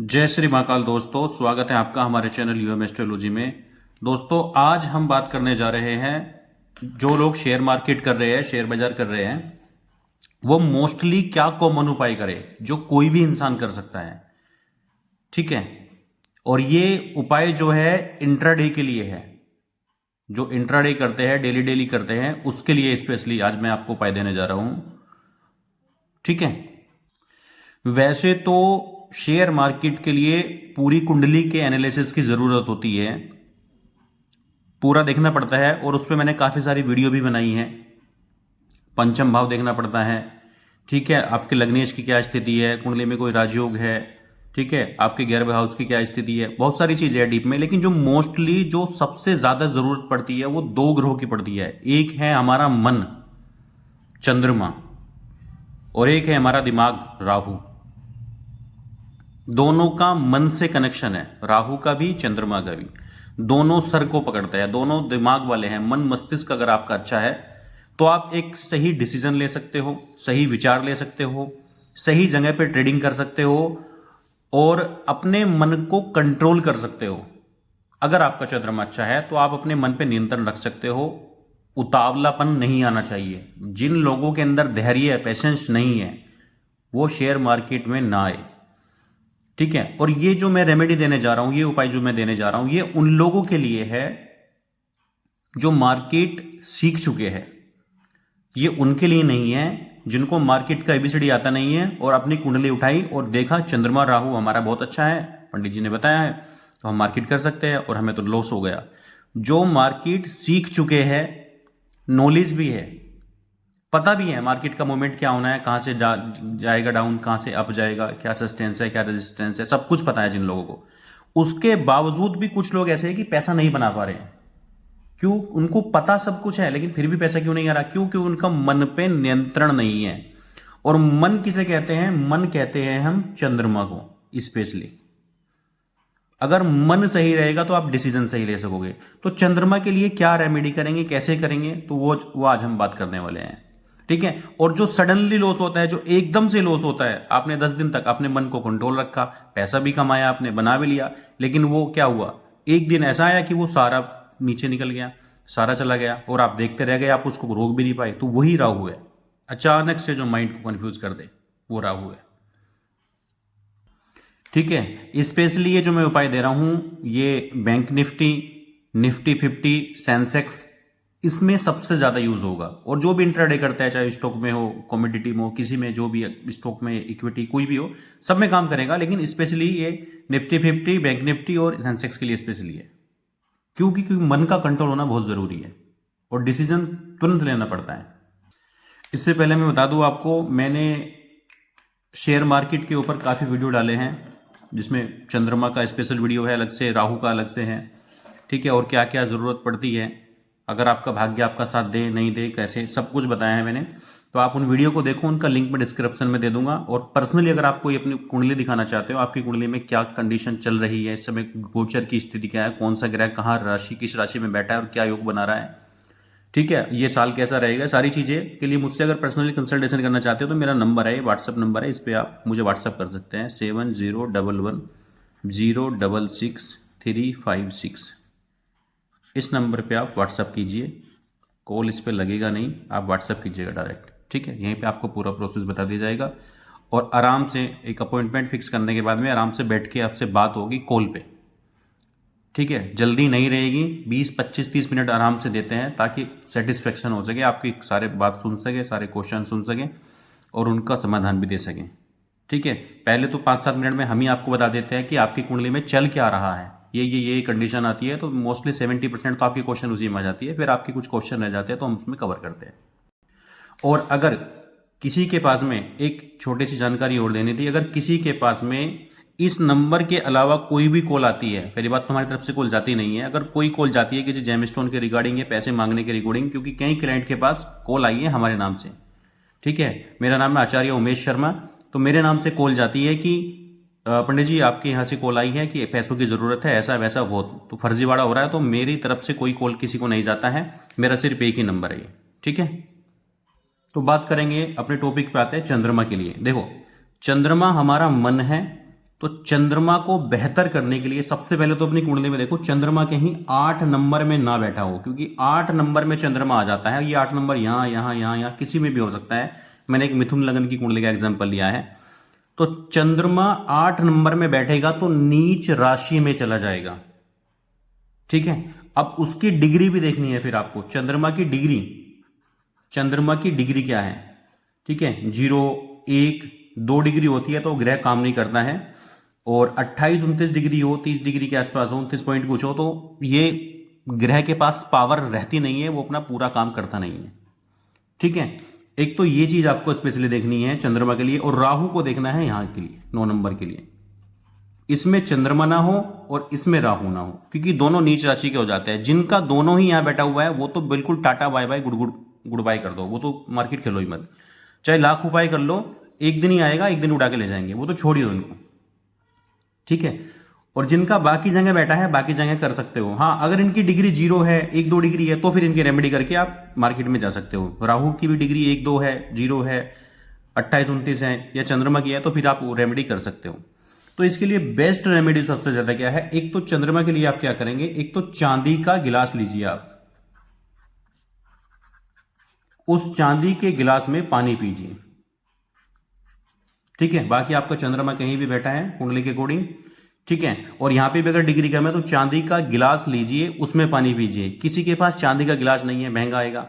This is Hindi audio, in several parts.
जय श्री महाकाल दोस्तों, स्वागत है आपका हमारे चैनल यूएम एस्ट्रोलॉजी में। दोस्तों, आज हम बात करने जा रहे हैं जो लोग शेयर मार्केट कर रहे हैं, शेयर बाजार कर रहे हैं, वो मोस्टली क्या कॉमन उपाय करे जो कोई भी इंसान कर सकता है। ठीक है, और ये उपाय जो है इंट्राडे के लिए है। जो इंट्राडे करते हैं, डेली डेली करते हैं, उसके लिए स्पेशली आज मैं आपको उपाय देने जा रहा हूं। ठीक है, वैसे तो शेयर मार्केट के लिए पूरी कुंडली के एनालिसिस की ज़रूरत होती है, पूरा देखना पड़ता है, और उस पर मैंने काफ़ी सारी वीडियो भी बनाई है। पंचम भाव देखना पड़ता है। ठीक है, आपके लग्नेश की क्या स्थिति है, कुंडली में कोई राजयोग है, ठीक है, आपके 11वें हाउस की क्या स्थिति है, बहुत सारी चीज़ें हैं डीप में। लेकिन जो मोस्टली जो सबसे ज़्यादा ज़रूरत पड़ती है वो दो ग्रहों की पड़ती है। एक है हमारा मन, चंद्रमा, और एक है हमारा दिमाग, राहु। दोनों का मन से कनेक्शन है, राहु का भी चंद्रमा का भी। दोनों सर को पकड़ते हैं, दोनों दिमाग वाले हैं। मन मस्तिष्क अगर आपका अच्छा है तो आप एक सही डिसीजन ले सकते हो, सही विचार ले सकते हो, सही जगह पे ट्रेडिंग कर सकते हो, और अपने मन को कंट्रोल कर सकते हो। अगर आपका चंद्रमा अच्छा है तो आप अपने मन पे नियंत्रण रख सकते हो। उतावलापन नहीं आना चाहिए। जिन लोगों के अंदर धैर्य, पेशेंस नहीं है, वो शेयर मार्केट में ना आए। ठीक है, और ये जो मैं रेमेडी देने जा रहा हूं, ये उपाय जो मैं देने जा रहा हूं, ये उन लोगों के लिए है जो मार्केट सीख चुके हैं। ये उनके लिए नहीं है जिनको मार्केट का एबीसीडी आता नहीं है और अपनी कुंडली उठाई और देखा चंद्रमा राहु हमारा बहुत अच्छा है, पंडित जी ने बताया है, तो हम मार्केट कर सकते हैं, और हमें तो लॉस हो गया। जो मार्केट सीख चुके हैं, नॉलेज भी है, पता भी है मार्केट का मूवमेंट क्या होना है, कहां से जाएगा डाउन, कहां से अप जाएगा, क्या सस्टेंस है, क्या रेजिस्टेंस है, सब कुछ पता है जिन लोगों को। उसके बावजूद भी कुछ लोग ऐसे हैं कि पैसा नहीं बना पा रहे हैं। क्यों? उनको पता सब कुछ है लेकिन फिर भी पैसा क्यों नहीं आ रहा? क्योंकि उनका मन पे नियंत्रण नहीं है। और मन किसे कहते हैं? मन कहते हैं हम चंद्रमा को स्पेशली। अगर मन सही रहेगा तो आप डिसीजन सही ले सकोगे। तो चंद्रमा के लिए क्या रेमेडी करेंगे, कैसे करेंगे, तो वो आज हम बात करने वाले हैं। ठीक है, और जो सडनली लॉस होता है, जो एकदम से लॉस होता है, आपने 10 दिन तक अपने मन को कंट्रोल रखा, पैसा भी कमाया, आपने बना भी लिया, लेकिन वो क्या हुआ, एक दिन ऐसा आया कि वो सारा नीचे निकल गया, सारा चला गया, और आप देखते रह गए, आप उसको रोक भी नहीं पाए। तो वही राहु है, अचानक से जो माइंड को कंफ्यूज कर दे, वो राहु है। ठीक है, स्पेशली ये जो मैं उपाय दे रहा हूं, ये बैंक निफ्टी, निफ्टी 50, सेंसेक्स, इसमें सबसे ज़्यादा यूज़ होगा। और जो भी इंट्राडे करता है, चाहे स्टॉक में हो, कमोडिटी में हो, किसी में, जो भी स्टॉक में, इक्विटी कोई भी हो, सब में काम करेगा। लेकिन स्पेशली ये निफ्टी 50, बैंक निफ्टी और सेंसेक्स के लिए स्पेशली है। क्योंकि मन का कंट्रोल होना बहुत ज़रूरी है और डिसीजन तुरंत लेना पड़ता है। इससे पहले मैं बता दूं आपको, मैंने शेयर मार्केट के ऊपर काफ़ी वीडियो डाले हैं, जिसमें चंद्रमा का स्पेशल वीडियो है अलग से, राहु का अलग से है। ठीक है, और क्या क्या ज़रूरत पड़ती है, अगर आपका भाग्य आपका साथ दे नहीं दे, कैसे, सब कुछ बताया है मैंने। तो आप उन वीडियो को देखो, उनका लिंक मैं डिस्क्रिप्शन में दे दूंगा। और पर्सनली अगर आप कोई अपनी कुंडली दिखाना चाहते हो, आपकी कुंडली में क्या कंडीशन चल रही है इस समय, गोचर की स्थिति क्या है, कौन सा ग्रह कहाँ राशि, किस राशि में बैठा है और क्या योग बना रहा है, ठीक है, ये साल कैसा रहेगा, सारी चीज़ें के लिए मुझसे अगर पर्सनली कंसल्टेशन करना चाहते हो तो मेरा नंबर है, व्हाट्सअप नंबर है, इस पर आप मुझे व्हाट्सअप कर सकते हैं, 7011 066 356। इस नंबर पे आप व्हाट्सअप कीजिए, कॉल इस पे लगेगा नहीं, आप व्हाट्सअप कीजिएगा डायरेक्ट। ठीक है, यहीं पे आपको पूरा प्रोसेस बता दिया जाएगा, और आराम से एक अपॉइंटमेंट फिक्स करने के बाद में आराम से बैठ के आपसे बात होगी कॉल पे। ठीक है, जल्दी नहीं रहेगी, 20 25 30 मिनट आराम से देते हैं ताकि सेटिस्फेक्शन हो सके, आपकी सारे बात सुन सके, सारे क्वेश्चन सुन सकें और उनका समाधान भी दे सकें। ठीक है, पहले तो 5-7 मिनट में हम ही आपको बता देते हैं कि आपकी कुंडली में चल क्या रहा है, ये कंडीशन आती है, तो मोस्टली 70% तो आपके क्वेश्चन उसी में आ जाती है। फिर आपके कुछ क्वेश्चन रह जाते हैं तो हम उसमें कवर करते हैं। और अगर किसी के पास में, एक छोटी सी जानकारी और देनी थी, अगर किसी के पास में इस नंबर के अलावा कोई भी कॉल आती है, पहली बात तो हमारी तरफ से कॉल जाती नहीं है, अगर कोई कॉल जाती है किसी जेमस्टोन के रिगार्डिंग या पैसे मांगने के रिगार्डिंग, क्योंकि कई क्लाइंट के पास कॉल आई है हमारे नाम से। ठीक है, मेरा नाम है आचार्य उमेश शर्मा, तो मेरे नाम से कॉल जाती है कि पंडित जी आपके यहाँ से कॉल आई है कि पैसों की ज़रूरत है, ऐसा वैसा, बहुत तो फर्जीवाड़ा हो रहा है। तो मेरी तरफ से कोई कॉल किसी को नहीं जाता है, मेरा सिर्फ एक ही नंबर है ये। ठीक है, तो बात करेंगे अपने टॉपिक पे, आते हैं चंद्रमा के लिए। देखो, चंद्रमा हमारा मन है, तो चंद्रमा को बेहतर करने के लिए सबसे पहले तो अपनी कुंडली में देखो चंद्रमा कहीं 8 नंबर में ना बैठा हो, क्योंकि 8 नंबर में चंद्रमा आ जाता है। ये 8 नंबर यहाँ यहाँ यहाँ यहाँ किसी में भी हो सकता है। मैंने एक मिथुन लगन की कुंडली का एग्जाम्पल लिया है। तो चंद्रमा 8 नंबर में बैठेगा तो नीच राशि में चला जाएगा। ठीक है, अब उसकी डिग्री भी देखनी है फिर आपको, चंद्रमा की डिग्री। चंद्रमा की डिग्री क्या है? ठीक है, 0, 1, 2 डिग्री होती है तो ग्रह काम नहीं करता है। और 28, 29 डिग्री हो, 30 डिग्री के आसपास हो, 29 पॉइंट कुछ हो, तो ये ग्रह के पास पावर रहती नहीं है, वो अपना पूरा काम करता नहीं है। ठीक है, एक तो ये चीज आपको स्पेशली देखनी है चंद्रमा के लिए। और राहु को देखना है यहां के लिए, 9 नंबर के लिए। इसमें चंद्रमा ना हो और इसमें राहु ना हो, क्योंकि दोनों नीच राशि के हो जाते हैं। जिनका दोनों ही यहां बैठा हुआ है वो तो बिल्कुल tata bye bye good bye कर दो, वो तो मार्केट खेलो ही मत। चाहे लाख उपाय कर लो, एक दिन ही आएगा, एक दिन उड़ा के ले जाएंगे, वो तो छोड़ ही दो इनको। ठीक है, और जिनका बाकी जगह बैठा है बाकी जगह कर सकते हो। हाँ, अगर इनकी डिग्री 0 है, 1-2 डिग्री है, तो फिर इनकी रेमेडी करके आप मार्केट में जा सकते हो। राहु की भी डिग्री 1-2 है, 0 है, 28-29 है, या चंद्रमा की है, तो फिर आप वो रेमेडी कर सकते हो। तो इसके लिए बेस्ट रेमेडी सबसे ज्यादा क्या है? एक तो चंद्रमा के लिए आप क्या करेंगे, एक तो चांदी का गिलास लीजिए आप, उस चांदी के गिलास में पानी पीजिए। ठीक है, बाकी आपका चंद्रमा कहीं भी बैठा है कुंडली के अकॉर्डिंग। ठीक है, और यहां पे भी अगर डिग्री कम है तो चांदी का गिलास लीजिए, उसमें पानी पीजिए। किसी के पास चांदी का गिलास नहीं है, महंगा आएगा,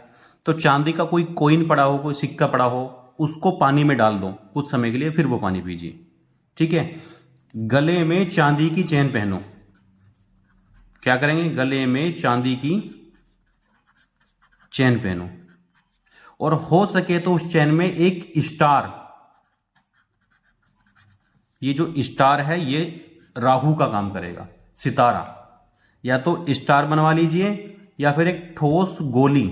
तो चांदी का कोई कॉइन पड़ा हो, कोई सिक्का पड़ा हो, उसको पानी में डाल दो कुछ समय के लिए, फिर वो पानी पीजिए। ठीक है, गले में चांदी की चेन पहनो। क्या करेंगे? गले में चांदी की चेन पहनो, और हो सके तो उस चेन में एक स्टार, ये जो स्टार है ये राहु का काम करेगा, सितारा, या तो स्टार बनवा लीजिए या फिर एक ठोस गोली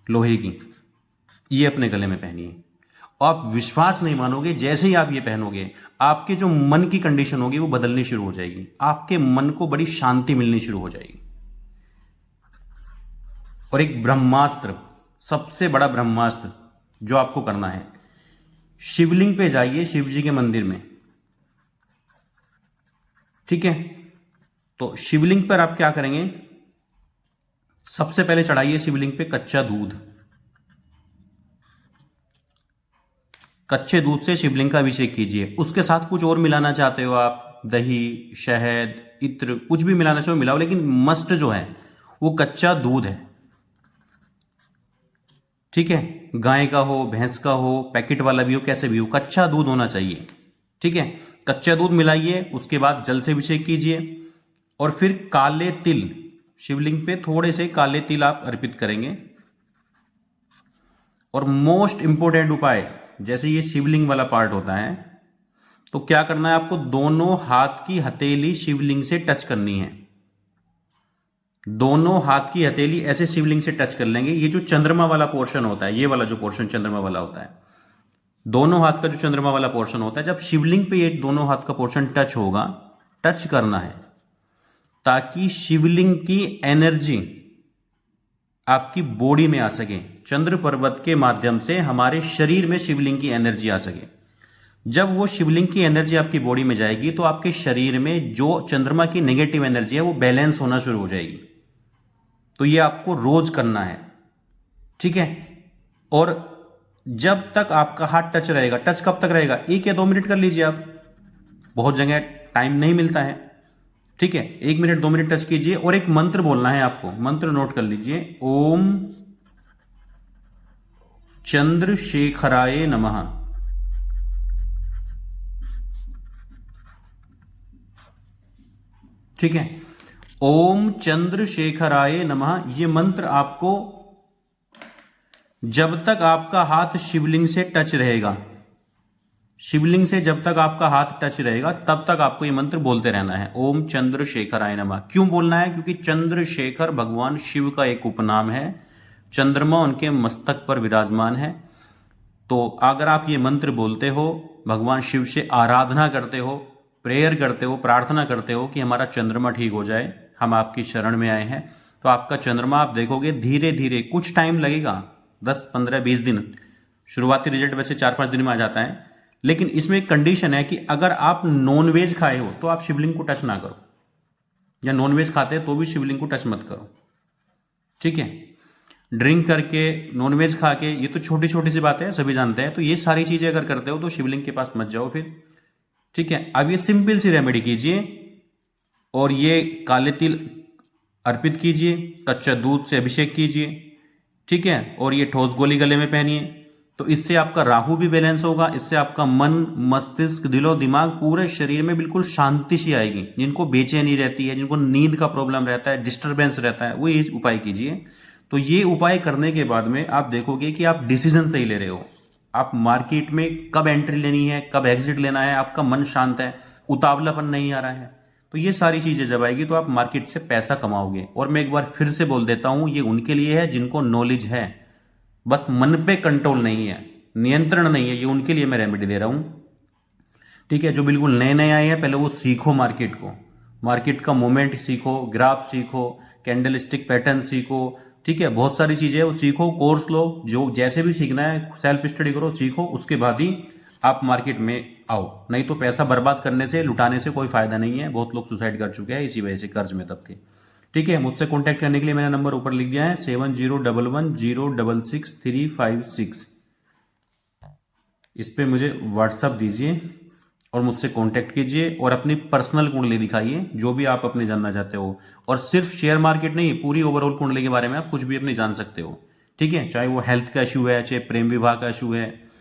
लोहे की, ये अपने गले में पहनिए। आप विश्वास नहीं मानोगे, जैसे ही आप ये पहनोगे आपके जो मन की कंडीशन होगी वो बदलनी शुरू हो जाएगी, आपके मन को बड़ी शांति मिलनी शुरू हो जाएगी। और एक ब्रह्मास्त्र, सबसे बड़ा ब्रह्मास्त्र जो आपको करना है, शिवलिंग पे जाइए, शिव जी के मंदिर में। ठीक है, तो शिवलिंग पर आप क्या करेंगे? सबसे पहले चढ़ाइए शिवलिंग पे कच्चा दूध। कच्चे दूध से शिवलिंग का अभिषेक कीजिए। उसके साथ कुछ और मिलाना चाहते हो आप, दही, शहद, इत्र, कुछ भी मिलाना चाहो मिलाओ, लेकिन मस्ट जो है वो कच्चा दूध है। ठीक है, गाय का हो, भैंस का हो, पैकेट वाला भी हो, कैसे भी हो, कच्चा दूध होना चाहिए। ठीक है, कच्चा दूध मिलाइए, उसके बाद जल से अभिषेक कीजिए, और फिर काले तिल, शिवलिंग पे थोड़े से काले तिल आप अर्पित करेंगे। और मोस्ट इंपोर्टेंट उपाय, जैसे ये शिवलिंग वाला पार्ट होता है, तो क्या करना है आपको? दोनों हाथ की हथेली शिवलिंग से टच करनी है। दोनों हाथ की हथेली ऐसे शिवलिंग से टच कर लेंगे। ये जो चंद्रमा वाला पोर्शन होता है, ये वाला जो पोर्शन चंद्रमा वाला होता है, दोनों हाथ का जो चंद्रमा वाला पोर्शन होता है, जब शिवलिंग पे ये दोनों हाथ का पोर्शन टच होगा, टच करना है, ताकि शिवलिंग की एनर्जी आपकी बॉडी में आ सके। चंद्र पर्वत के माध्यम से हमारे शरीर में शिवलिंग की एनर्जी आ सके। जब वो शिवलिंग की एनर्जी आपकी बॉडी में जाएगी तो आपके शरीर में जो चंद्रमा की नेगेटिव एनर्जी है वो बैलेंस होना शुरू हो जाएगी। तो ये आपको रोज करना है। ठीक है, और जब तक आपका हाथ टच रहेगा, टच कब तक रहेगा? 1 या 2 मिनट कर लीजिए आप, बहुत जगह टाइम नहीं मिलता है। ठीक है, 1 मिनट 2 मिनट टच कीजिए, और एक मंत्र बोलना है आपको। मंत्र नोट कर लीजिए, ओम चंद्रशेखराय नमः। ठीक है, ओम चंद्रशेखराय नमः। ये मंत्र आपको, जब तक आपका हाथ शिवलिंग से टच रहेगा, शिवलिंग से जब तक आपका हाथ टच रहेगा तब तक आपको ये मंत्र बोलते रहना है, ओम चंद्रशेखराय नमः। क्यों बोलना है? क्योंकि चंद्रशेखर भगवान शिव का एक उपनाम है, चंद्रमा उनके मस्तक पर विराजमान है। तो अगर आप ये मंत्र बोलते हो, भगवान शिव से आराधना करते हो, प्रेयर करते हो, प्रार्थना करते हो कि हमारा चंद्रमा ठीक हो जाए, हम आपकी शरण में आए हैं, तो आपका चंद्रमा आप देखोगे धीरे धीरे, कुछ टाइम लगेगा, 10, 15, 20 दिन, शुरुआती रिजल्ट वैसे 4-5 दिन में आ जाता है, लेकिन इसमें एक कंडीशन है कि अगर आप नॉन वेज खाए हो तो आप शिवलिंग को टच ना करो, या नॉन वेज खाते हैं तो भी शिवलिंग को टच मत करो, ठीक है। ड्रिंक करके, नॉन वेज खा के, ये तो छोटी छोटी सी बातें हैं, सभी जानते हैं। तो ये सारी चीजें अगर करते हो तो शिवलिंग के पास मत जाओ फिर, ठीक है। अब ये सिंपल सी रेमेडी कीजिए और ये काले तिल अर्पित कीजिए, कच्चा दूध से अभिषेक कीजिए, ठीक है। और ये ठोस गोली गले में पहनिए, तो इससे आपका राहु भी बैलेंस होगा, इससे आपका मन, मस्तिष्क, दिलो दिमाग, पूरे शरीर में बिल्कुल शांति सी आएगी। जिनको बेचैनी रहती है, जिनको नींद का प्रॉब्लम रहता है, डिस्टर्बेंस रहता है, वो ये उपाय कीजिए। तो ये उपाय करने के बाद में आप देखोगे कि आप डिसीजन सही ले रहे हो। आप मार्केट में कब एंट्री लेनी है, कब एग्जिट लेना है, आपका मन शांत है, उतावलापन नहीं आ रहा है। तो ये सारी चीजें जब आएगी तो आप मार्केट से पैसा कमाओगे। और मैं एक बार फिर से बोल देता हूं, ये उनके लिए है जिनको नॉलेज है, बस मन पे कंट्रोल नहीं है, नियंत्रण नहीं है। ये उनके लिए मैं रेमेडी दे रहा हूं, ठीक है। जो बिल्कुल नए नए आए हैं, पहले वो सीखो मार्केट को, मार्केट का मूवमेंट सीखो, ग्राफ सीखो, कैंडल स्टिक पैटर्न सीखो, ठीक है। बहुत सारी चीजें वो सीखो, कोर्स लो, जो जैसे भी सीखना है सेल्फ स्टडी करो, सीखो, उसके बाद ही आप मार्केट में आओ। नहीं तो पैसा बर्बाद करने से, लुटाने से कोई फायदा नहीं है। बहुत लोग सुसाइड कर चुके हैं इसी वजह से, कर्ज में दब के, ठीक है। मुझसे कॉन्टैक्ट करने के लिए मैंने नंबर ऊपर लिख दिया है, 7011066356। इस पे मुझे व्हाट्सअप दीजिए और मुझसे कांटेक्ट कीजिए और अपनी पर्सनल कुंडली दिखाइए, जो भी आप अपने जानना चाहते हो। और सिर्फ शेयर मार्केट नहीं, पूरी ओवरऑल कुंडली के बारे में आप कुछ भी अपनी जान सकते हो, ठीक है। चाहे वो हेल्थ का इशू है, चाहे प्रेम विवाह का इशू है,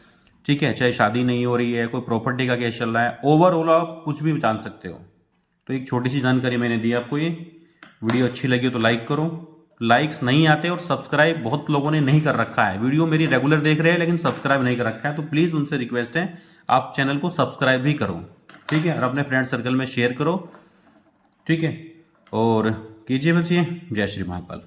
ठीक है, चाहे शादी नहीं हो रही है, कोई प्रॉपर्टी का केस चल रहा है, ओवरऑल आप कुछ भी जान सकते हो। तो एक छोटी सी जानकारी मैंने दी आपको। ये वीडियो अच्छी लगी तो लाइक करो, लाइक्स नहीं आते, और सब्सक्राइब बहुत लोगों ने नहीं कर रखा है। वीडियो मेरी रेगुलर देख रहे हैं लेकिन सब्सक्राइब नहीं कर रखा है, तो प्लीज़ उनसे रिक्वेस्ट है आप चैनल को सब्सक्राइब भी करो, ठीक है। और अपने फ्रेंड सर्कल में शेयर करो, ठीक है। और कीजिए बस ये। जय श्री महाकाल।